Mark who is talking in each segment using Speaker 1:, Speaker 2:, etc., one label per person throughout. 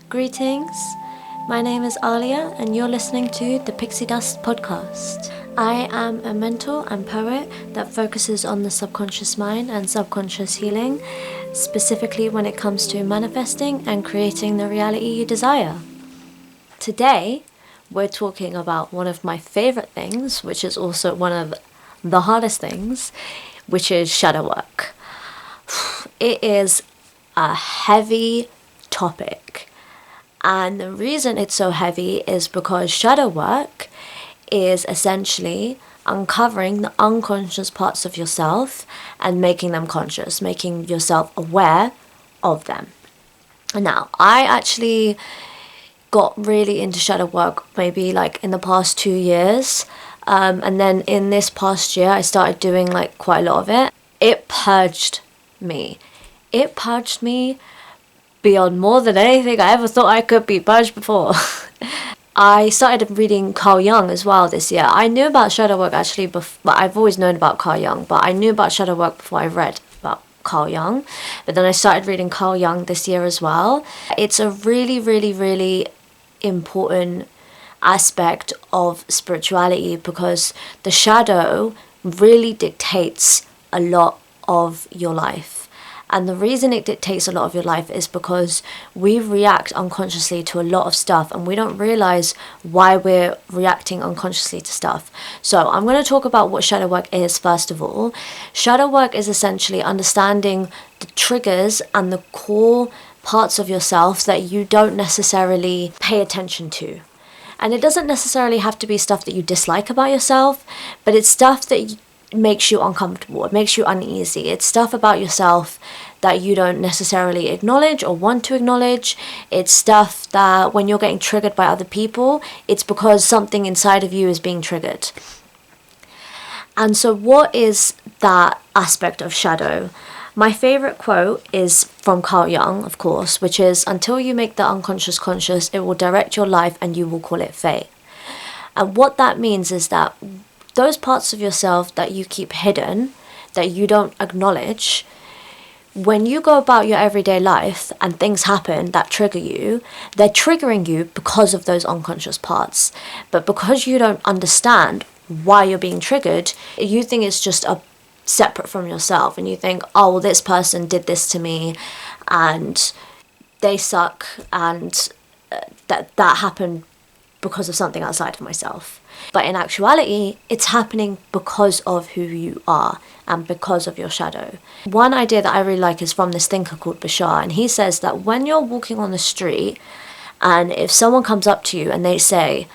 Speaker 1: Greetings, my name is Alia and you're listening to the Pixie Dust Podcast. I am a mentor and poet that focuses on the subconscious mind and subconscious healing, specifically when it comes to manifesting and creating the reality you desire. Today, we're talking about one of my favorite things, which is also one of the hardest things, which is shadow work. It is a heavy topic. And the reason it's so heavy is because shadow work is essentially uncovering the unconscious parts of yourself and making them conscious, making yourself aware of them. Now, I actually got really into shadow work maybe like in the past 2 years. And then in this past year, I started doing like quite a lot of it. It purged me. It purged me beyond more than anything I ever thought I could be purged before. I started reading Carl Jung as well this year. I knew about shadow work actually before. I've always known about Carl Jung, but I knew about shadow work before I read about Carl Jung. But then I started reading Carl Jung this year as well. It's a really, really, really important aspect of spirituality because the shadow really dictates a lot of your life. And the reason it dictates a lot of your life is because we react unconsciously to a lot of stuff and we don't realize why we're reacting unconsciously to stuff. So I'm going to talk about what shadow work is first of all. Shadow work is essentially understanding the triggers and the core parts of yourself that you don't necessarily pay attention to. And it doesn't necessarily have to be stuff that you dislike about yourself, but it's stuff that makes you uncomfortable, it makes you uneasy. It's stuff about yourself that you don't necessarily acknowledge or want to acknowledge. It's stuff that when you're getting triggered by other people, it's because something inside of you is being triggered. And so what is that aspect of shadow? My favorite quote is from Carl Jung, of course, which is, "Until you make the unconscious conscious, it will direct your life and you will call it fate." And what that means is that those parts of yourself that you keep hidden, that you don't acknowledge, when you go about your everyday life and things happen that trigger you, they're triggering you because of those unconscious parts. But because you don't understand why you're being triggered, you think it's just separate from yourself, and you think, oh, well, this person did this to me and they suck, and that happened because of something outside of myself. But in actuality, it's happening because of who you are and because of your shadow. One idea that I really like is from this thinker called Bashar, and he says that when you're walking on the street and if someone comes up to you and they say,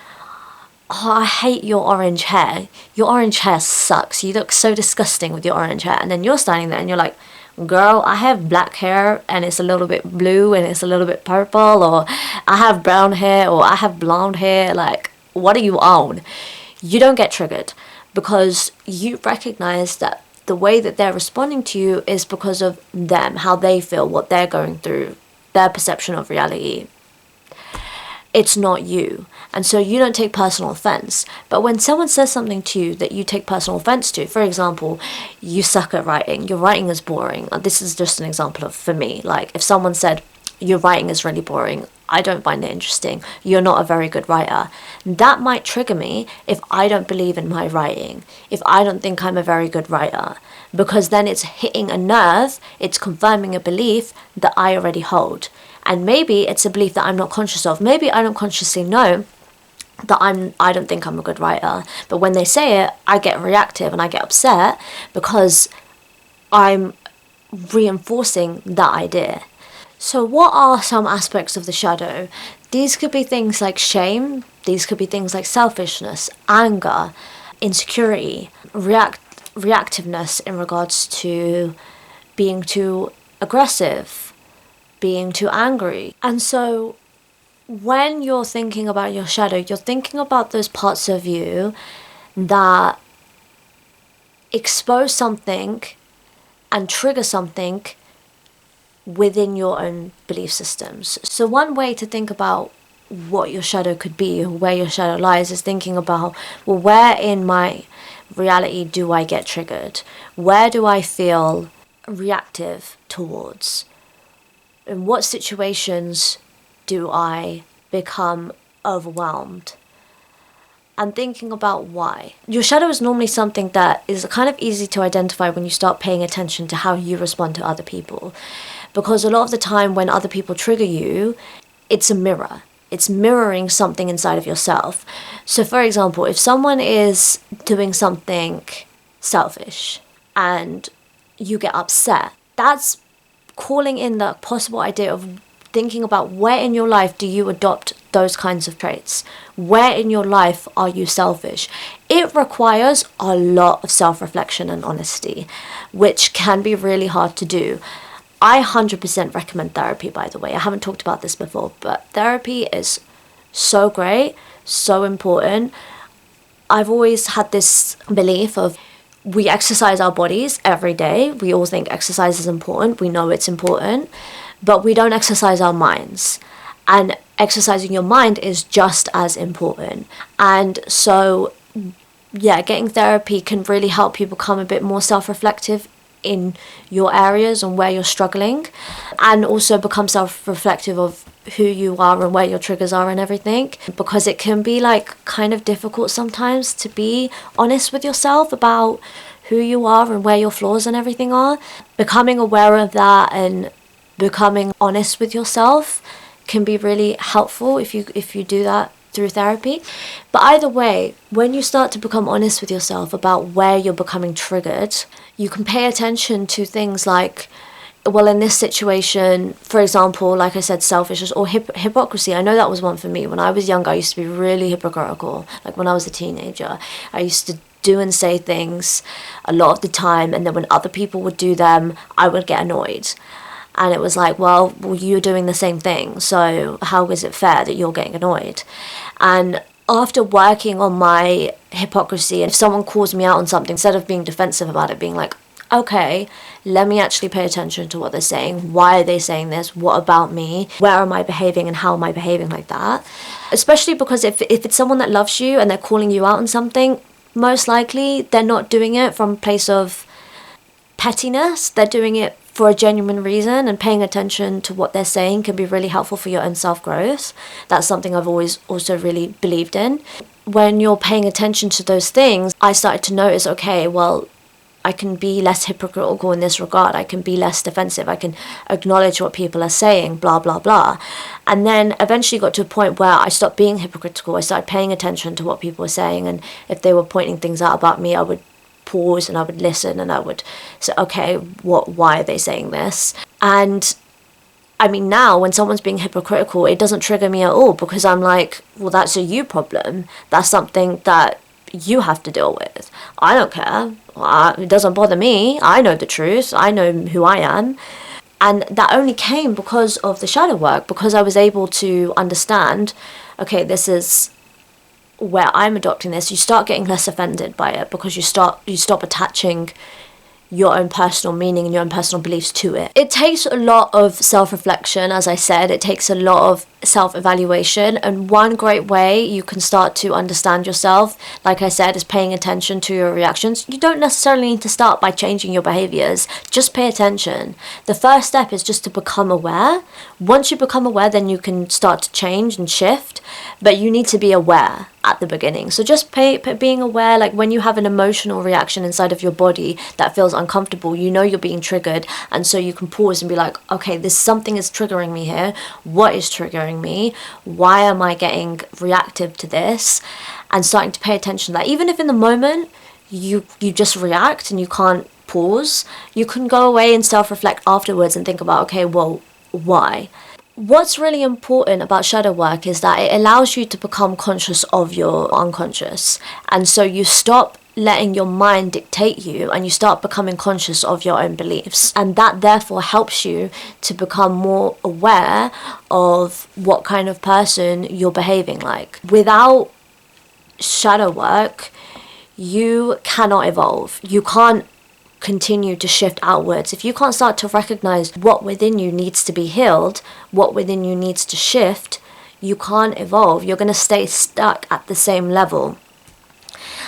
Speaker 1: "Oh, I hate your orange hair. Your orange hair sucks. You look so disgusting with your orange hair." And then you're standing there and you're like, "Girl, I have black hair and it's a little bit blue and it's a little bit purple," or "I have brown hair," or "I have blonde hair." Like, what are you on? You don't get triggered because you recognize that the way that they're responding to you is because of them, how they feel, what they're going through, their perception of reality. It's not you. And so you don't take personal offense. But when someone says something to you that you take personal offense to, for example, you suck at writing, your writing is boring. This is just an example of, for me, like if someone said, "Your writing is really boring, I don't find it interesting, you're not a very good writer," that might trigger me if I don't believe in my writing, if I don't think I'm a very good writer, because then it's hitting a nerve, it's confirming a belief that I already hold. And maybe it's a belief that I'm not conscious of. Maybe I don't consciously know that I don't think I'm a good writer. But when they say it, I get reactive and I get upset because I'm reinforcing that idea. So what are some aspects of the shadow? These could be things like shame. These could be things like selfishness, anger, insecurity, reactiveness in regards to being too aggressive, being too angry. And so when you're thinking about your shadow, you're thinking about those parts of you that expose something and trigger something within your own belief systems. So one way to think about what your shadow could be, or where your shadow lies, is thinking about, well, where in my reality do I get triggered? Where do I feel reactive towards? In what situations do I become overwhelmed? And thinking about why. Your shadow is normally something that is kind of easy to identify when you start paying attention to how you respond to other people. Because a lot of the time when other people trigger you, it's a mirror. It's mirroring something inside of yourself. So for example, if someone is doing something selfish and you get upset, that's calling in the possible idea of thinking about where in your life do you adopt those kinds of traits? Where in your life are you selfish? It requires a lot of self-reflection and honesty, which can be really hard to do. I 100% recommend therapy, by the way. I haven't talked about this before, but therapy is so great, so important. I've always had this belief of we exercise our bodies every day. We all think exercise is important. We know it's important, but we don't exercise our minds. And exercising your mind is just as important. And so, yeah, getting therapy can really help you become a bit more self-reflective in your areas and where you're struggling, and also become self-reflective of who you are and where your triggers are and everything, because it can be like kind of difficult sometimes to be honest with yourself about who you are and where your flaws and everything are. Becoming aware of that and becoming honest with yourself can be really helpful if you do that through therapy. But either way, when you start to become honest with yourself about where you're becoming triggered, you can pay attention to things like, well, in this situation, for example, like I said, selfishness or hypocrisy. I know that was one for me. When I was younger, I used to be really hypocritical. Like when I was a teenager, I used to do and say things a lot of the time, and then when other people would do them, I would get annoyed. And it was like, well, you're doing the same thing, so how is it fair that you're getting annoyed? And after working on my hypocrisy, if someone calls me out on something, instead of being defensive about it, being like, okay, let me actually pay attention to what they're saying. Why are they saying this? What about me? Where am I behaving and how am I behaving like that? Especially because if it's someone that loves you and they're calling you out on something, most likely they're not doing it from a place of pettiness. They're doing it for a genuine reason, and paying attention to what they're saying can be really helpful for your own self-growth. That's something I've always also really believed in. When you're paying attention to those things, I started to notice, okay, well, I can be less hypocritical in this regard. I can be less defensive. I can acknowledge what people are saying, blah, blah, blah. And then eventually got to a point where I stopped being hypocritical. I started paying attention to what people were saying, and if they were pointing things out about me, I would pause and I would listen and I would say, okay, why are they saying this? And I mean, now when someone's being hypocritical, it doesn't trigger me at all, because I'm like, well, that's a you problem. That's something that you have to deal with. I don't care. It doesn't bother me. I know the truth. I know who I am. And that only came because of the shadow work, because I was able to understand, okay, this is where I'm adopting this. You start getting less offended by it, because you stop attaching your own personal meaning and your own personal beliefs to it. It takes a lot of self-reflection, as I said. It takes a lot of self-evaluation, and one great way you can start to understand yourself, like I said, is paying attention to your reactions. You don't necessarily need to start by changing your behaviors. Just pay attention. The first step is just to become aware. Once you become aware, then you can start to change and shift, but you need to be aware at the beginning. So just being aware, like when you have an emotional reaction inside of your body that feels uncomfortable, you know you're being triggered, and so you can pause and be like, okay, this something is triggering me here. What is triggering me? Why am I getting reactive to this? And starting to pay attention to that. Even if in the moment you just react and you can't pause, you can go away and self-reflect afterwards and think about, okay, well, why? What's really important about shadow work is that it allows you to become conscious of your unconscious. And so you stop letting your mind dictate you, and you start becoming conscious of your own beliefs. And that therefore helps you to become more aware of what kind of person you're behaving like. Without shadow work, you cannot evolve. You can't continue to shift outwards. If you can't start to recognize what within you needs to be healed, what within you needs to shift, you can't evolve. You're going to stay stuck at the same level.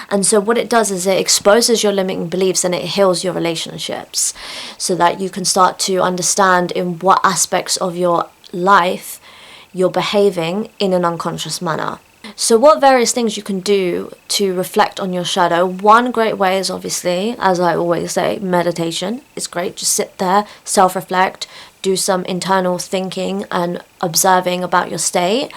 Speaker 1: And so what it does is it exposes your limiting beliefs and it heals your relationships, so that you can start to understand in what aspects of your life you're behaving in an unconscious manner. So what various things you can do to reflect on your shadow? One great way is obviously, as I always say, meditation. It's great. Just sit there, self-reflect, do some internal thinking and observing about your state.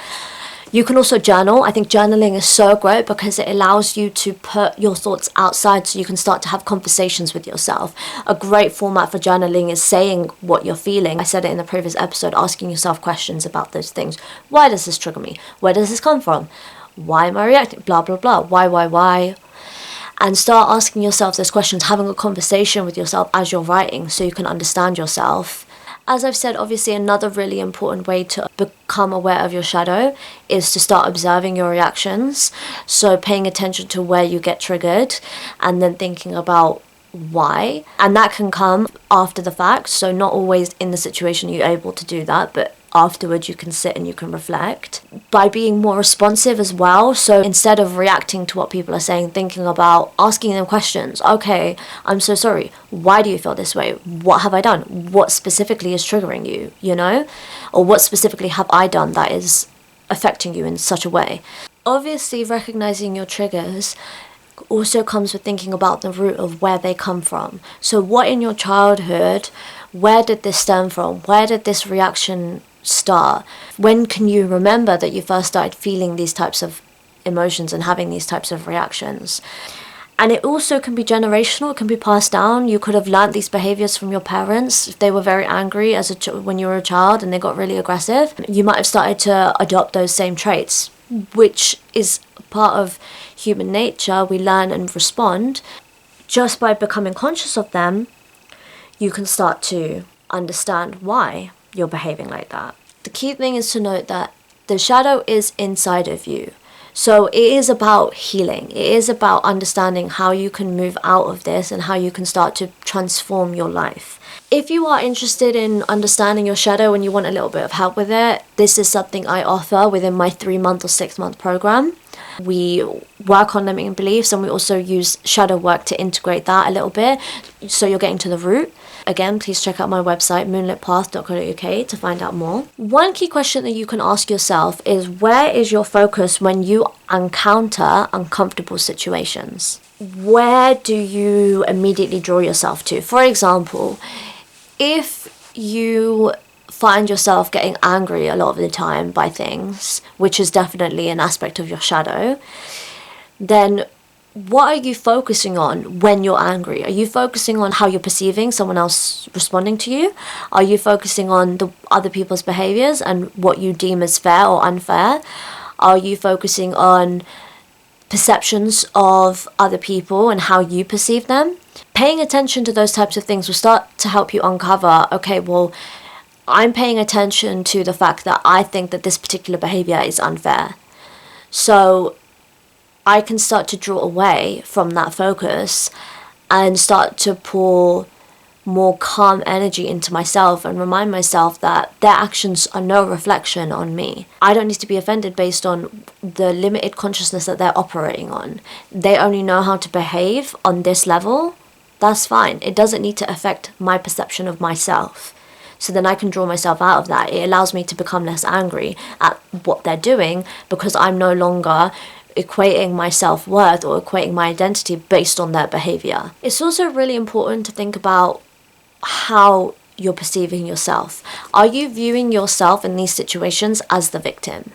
Speaker 1: You can also journal. I think journaling is so great because it allows you to put your thoughts outside so you can start to have conversations with yourself. A great format for journaling is saying what you're feeling. I said it in the previous episode, asking yourself questions about those things. Why does this trigger me? Where does this come from? Why am I reacting? Blah, blah, blah. Why? And start asking yourself those questions, having a conversation with yourself as you're writing so you can understand yourself. As I've said, obviously another really important way to become aware of your shadow is to start observing your reactions. So paying attention to where you get triggered and then thinking about why. And that can come after the fact. So not always in the situation you're able to do that, but afterwards you can sit and you can reflect by being more responsive as well. So instead of reacting to what people are saying, thinking about asking them questions. Okay, I'm so sorry. Why do you feel this way? What have I done? What specifically is triggering you, or what specifically have I done that is affecting you in such a way? Obviously, recognizing your triggers also comes with thinking about the root of where they come from. So what in your childhood, where did this stem from? Where did this reaction start? When can you remember that you first started feeling these types of emotions and having these types of reactions? And it also can be generational, it can be passed down. You could have learnt these behaviors from your parents. If they were very angry when you were a child and they got really aggressive, you might have started to adopt those same traits, which is part of human nature. We learn and respond. Just by becoming conscious of them, you can start to understand why you're behaving like that. The key thing is to note that the shadow is inside of you. So it is about healing. It is about understanding how you can move out of this and how you can start to transform your life. If you are interested in understanding your shadow and you want a little bit of help with it, this is something I offer within my 3-month or 6-month program. We work on limiting beliefs and we also use shadow work to integrate that a little bit so you're getting to the root. Again, please check out my website, moonlitpath.co.uk, to find out more. One key question that you can ask yourself is, where is your focus when you encounter uncomfortable situations? Where do you immediately draw yourself to? For example, if you find yourself getting angry a lot of the time by things, which is definitely an aspect of your shadow, then what are you focusing on when you're angry? Are you focusing on how you're perceiving someone else responding to you? Are you focusing on the other people's behaviors and what you deem as fair or unfair? Are you focusing on perceptions of other people and how you perceive them? Paying attention to those types of things will start to help you uncover, okay, well, I'm paying attention to the fact that I think that this particular behavior is unfair. So I can start to draw away from that focus and start to pour more calm energy into myself and remind myself that their actions are no reflection on me. I don't need to be offended based on the limited consciousness that they're operating on. They only know how to behave on this level. That's fine. It doesn't need to affect my perception of myself. So then I can draw myself out of that. It allows me to become less angry at what they're doing because I'm no longer equating my self-worth or equating my identity based on their behavior. It's also really important to think about how you're perceiving yourself. Are you viewing yourself in these situations as the victim?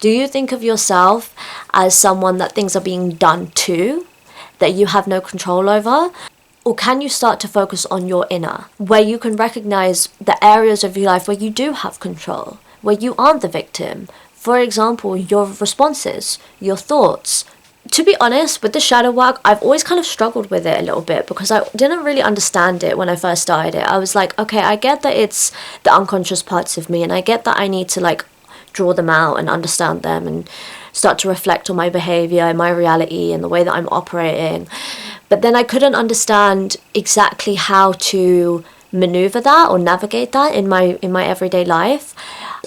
Speaker 1: Do you think of yourself as someone that things are being done to, that you have no control over? Or can you start to focus on your inner, where you can recognize the areas of your life where you do have control, where you aren't the victim? For example, your responses, your thoughts. To be honest, with the shadow work, I've always kind of struggled with it a little bit because I didn't really understand it when I first started it. I was like, okay, I get that it's the unconscious parts of me and I get that I need to draw them out and understand them and start to reflect on my behavior and my reality and the way that I'm operating. But then I couldn't understand exactly how to maneuver that or navigate that in my everyday life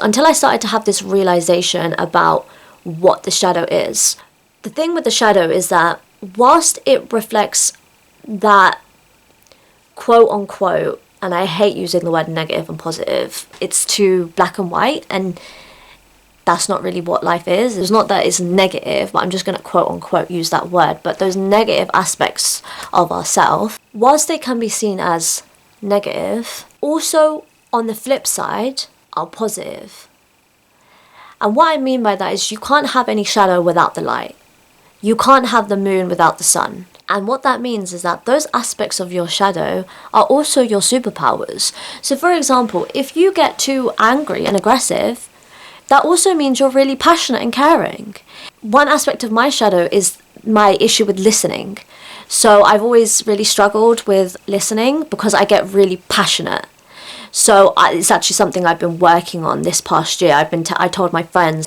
Speaker 1: until I started to have this realization about what the shadow is. The thing with the shadow is that whilst it reflects that quote unquote, and I hate using the word negative and positive, it's too black and white, and that's not really what life is. It's not that it's negative, but I'm just going to quote unquote use that word. But those negative aspects of ourselves, whilst they can be seen as negative, also on the flip side are positive. And what I mean by that is you can't have any shadow without the light. You can't have the moon without the sun. And what that means is that those aspects of your shadow are also your superpowers. So for example, if you get too angry and aggressive, that also means you're really passionate and caring. One aspect of my shadow is my issue with listening. So I've always really struggled with listening because I get really passionate. So it's actually something I've been working on this past year. I told my friends,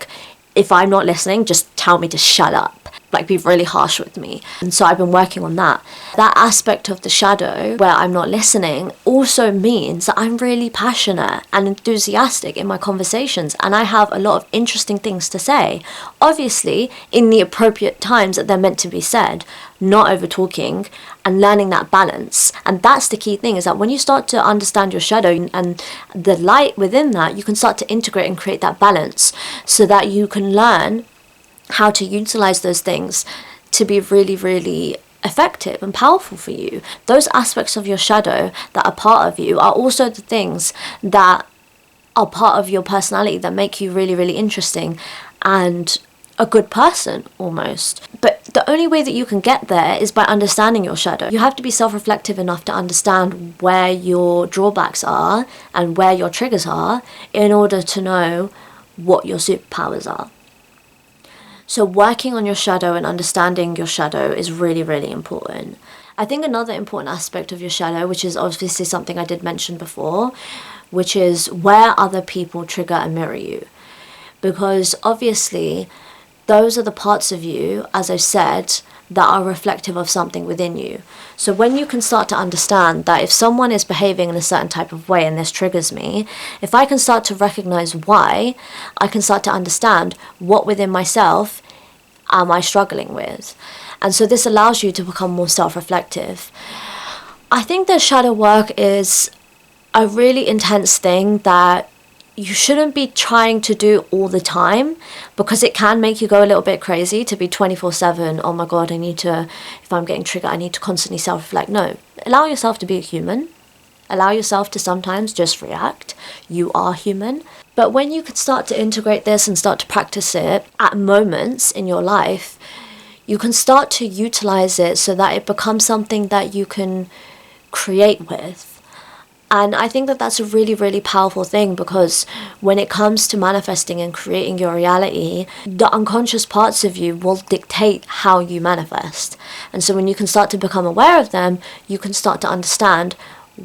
Speaker 1: if I'm not listening, just tell me to shut up. Like, be really harsh with me. And so I've been working on that. That aspect of the shadow where I'm not listening also means that I'm really passionate and enthusiastic in my conversations, and I have a lot of interesting things to say. Obviously, in the appropriate times that they're meant to be said, not over talking, and learning that balance. And that's the key thing, is that when you start to understand your shadow and the light within that, you can start to integrate and create that balance so that you can learn how to utilize those things to be really, really effective and powerful for you. Those aspects of your shadow that are part of you are also the things that are part of your personality that make you really, really interesting and a good person almost. But the only way that you can get there is by understanding your shadow. You have to be self-reflective enough to understand where your drawbacks are and where your triggers are in order to know what your superpowers are. So working on your shadow and understanding your shadow is really, really important. I think another important aspect of your shadow, which is obviously something I did mention before, which is where other people trigger and mirror you. Because obviously, those are the parts of you, as I've said, that are reflective of something within you. So when you can start to understand that if someone is behaving in a certain type of way and this triggers me, if I can start to recognize why, I can start to understand what within myself am I struggling with. And so this allows you to become more self-reflective. I think that shadow work is a really intense thing that you shouldn't be trying to do all the time, because it can make you go a little bit crazy to be 24/7. Oh my God, if I'm getting triggered, I need to constantly self-reflect. No, allow yourself to be a human. Allow yourself to sometimes just react. You are human. But when you can start to integrate this and start to practice it at moments in your life, you can start to utilize it so that it becomes something that you can create with. And I think that that's a really, really powerful thing, because when it comes to manifesting and creating your reality, the unconscious parts of you will dictate how you manifest. And so when you can start to become aware of them, you can start to understand,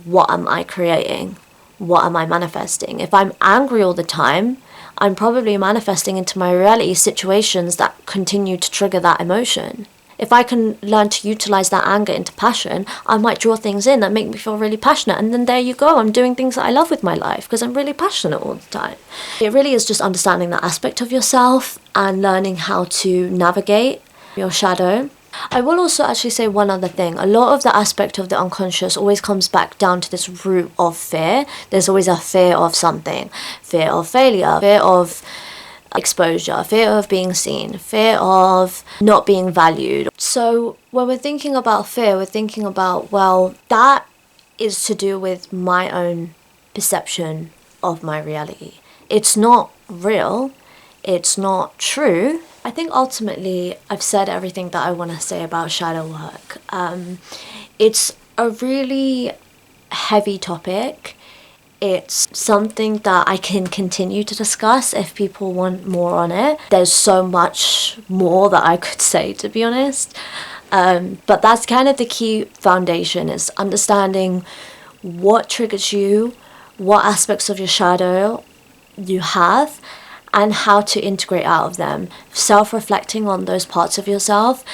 Speaker 1: what am I creating? What am I manifesting? If I'm angry all the time, I'm probably manifesting into my reality situations that continue to trigger that emotion. If I can learn to utilize that anger into passion, I might draw things in that make me feel really passionate. And then there you go, I'm doing things that I love with my life because I'm really passionate all the time. It really is just understanding that aspect of yourself and learning how to navigate your shadow. I will also actually say one other thing. A lot of the aspect of the unconscious always comes back down to this root of fear. There's always a fear of something. Fear of failure, fear of exposure, fear of being seen, fear of not being valued. So when we're thinking about fear, we're thinking about, well, that is to do with my own perception of my reality. It's not real. It's not true. I think ultimately I've said everything that I want to say about shadow work. It's a really heavy topic. It's something that I can continue to discuss if people want more on it. There's so much more that I could say, to be honest. But that's kind of the key foundation, is understanding what triggers you, what aspects of your shadow you have, and how to integrate out of them. Self-reflecting on those parts of yourself.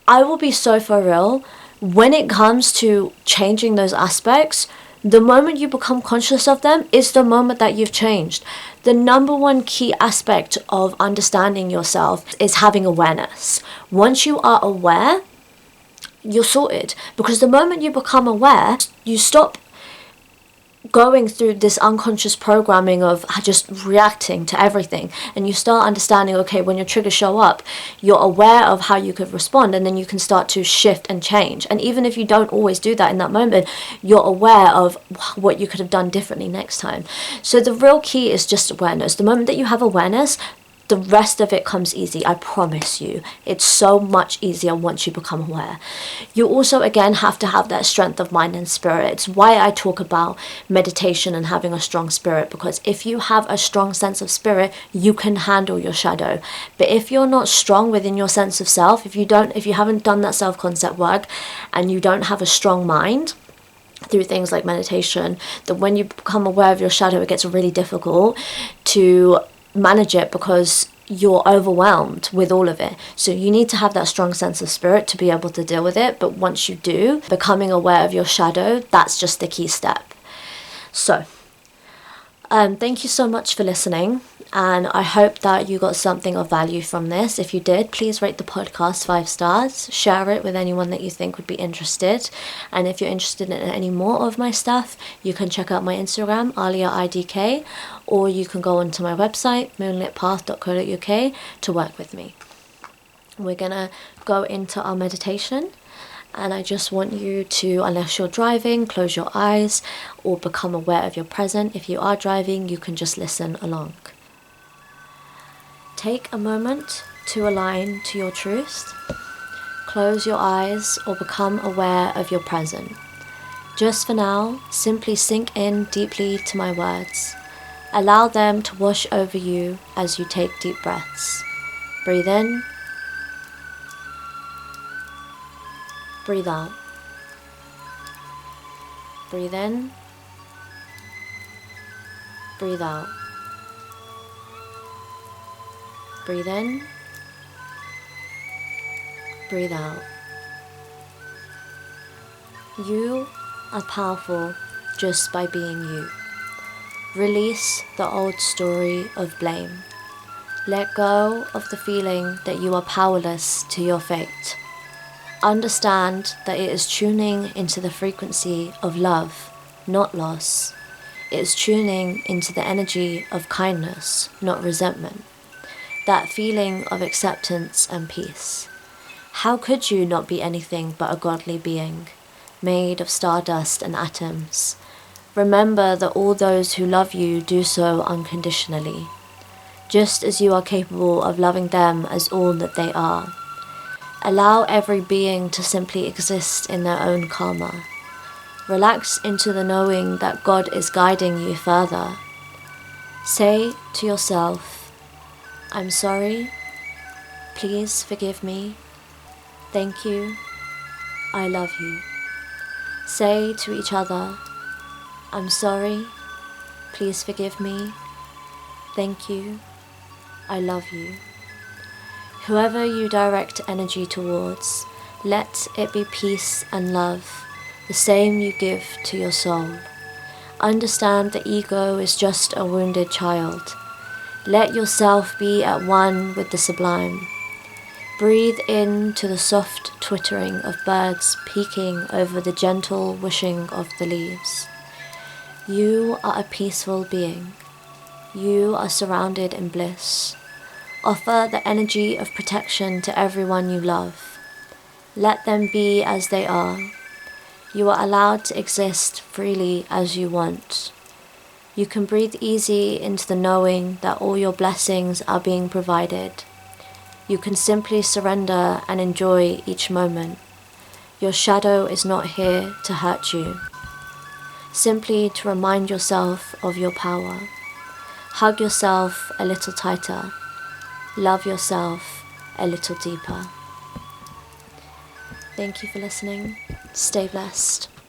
Speaker 1: I will be so for real, when it comes to changing those aspects, the moment you become conscious of them is the moment that you've changed. The number one key aspect of understanding yourself is having awareness. Once you are aware, you're sorted. Because the moment you become aware, you stop going through this unconscious programming of just reacting to everything, and you start understanding, okay, when your triggers show up, you're aware of how you could respond, and then you can start to shift and change. And even if you don't always do that in that moment, you're aware of what you could have done differently next time. So the real key is just awareness. The moment that you have awareness, the rest of it comes easy. I promise you. It's so much easier once you become aware. You also, again, have to have that strength of mind and spirit. It's why I talk about meditation and having a strong spirit, because if you have a strong sense of spirit, you can handle your shadow. But if you're not strong within your sense of self, if you haven't done that self-concept work, and you don't have a strong mind through things like meditation, then when you become aware of your shadow, it gets really difficult to manage it, because you're overwhelmed with all of it. So you need to have that strong sense of spirit to be able to deal with it. But once you do, becoming aware of your shadow, that's just the key step. So thank you so much for listening, and I hope that you got something of value from this. If you did, please rate the podcast 5 stars, share it with anyone that you think would be interested, and if you're interested in any more of my stuff, you can check out my Instagram, AliaIDK, or you can go onto my website, moonlitpath.co.uk, to work with me. We're gonna go into our meditation, and I just want you to, unless you're driving, close your eyes or become aware of your present. If you are driving, you can just listen along. Take a moment to align to your truth. Close your eyes or become aware of your present. Just for now, simply sink in deeply to my words. Allow them to wash over you as you take deep breaths. Breathe in. Breathe out. Breathe in. Breathe out. Breathe in. Breathe out. You are powerful just by being you. Release the old story of blame. Let go of the feeling that you are powerless to your fate. Understand that it is tuning into the frequency of love, not loss. It is tuning into the energy of kindness, not resentment. That feeling of acceptance and peace. How could you not be anything but a godly being, made of stardust and atoms? Remember that all those who love you do so unconditionally, just as you are capable of loving them as all that they are. Allow every being to simply exist in their own karma. Relax into the knowing that God is guiding you further. Say to yourself, I'm sorry, please forgive me, thank you, I love you. Say to each other, I'm sorry, please forgive me, thank you, I love you. Whoever you direct energy towards, let it be peace and love, the same you give to your soul. Understand the ego is just a wounded child. Let yourself be at one with the sublime. Breathe in to the soft twittering of birds peeking over the gentle whooshing of the leaves. You are a peaceful being. You are surrounded in bliss. Offer the energy of protection to everyone you love. Let them be as they are. You are allowed to exist freely as you want. You can breathe easy into the knowing that all your blessings are being provided. You can simply surrender and enjoy each moment. Your shadow is not here to hurt you, simply to remind yourself of your power. Hug yourself a little tighter. Love yourself a little deeper. Thank you for listening. Stay blessed.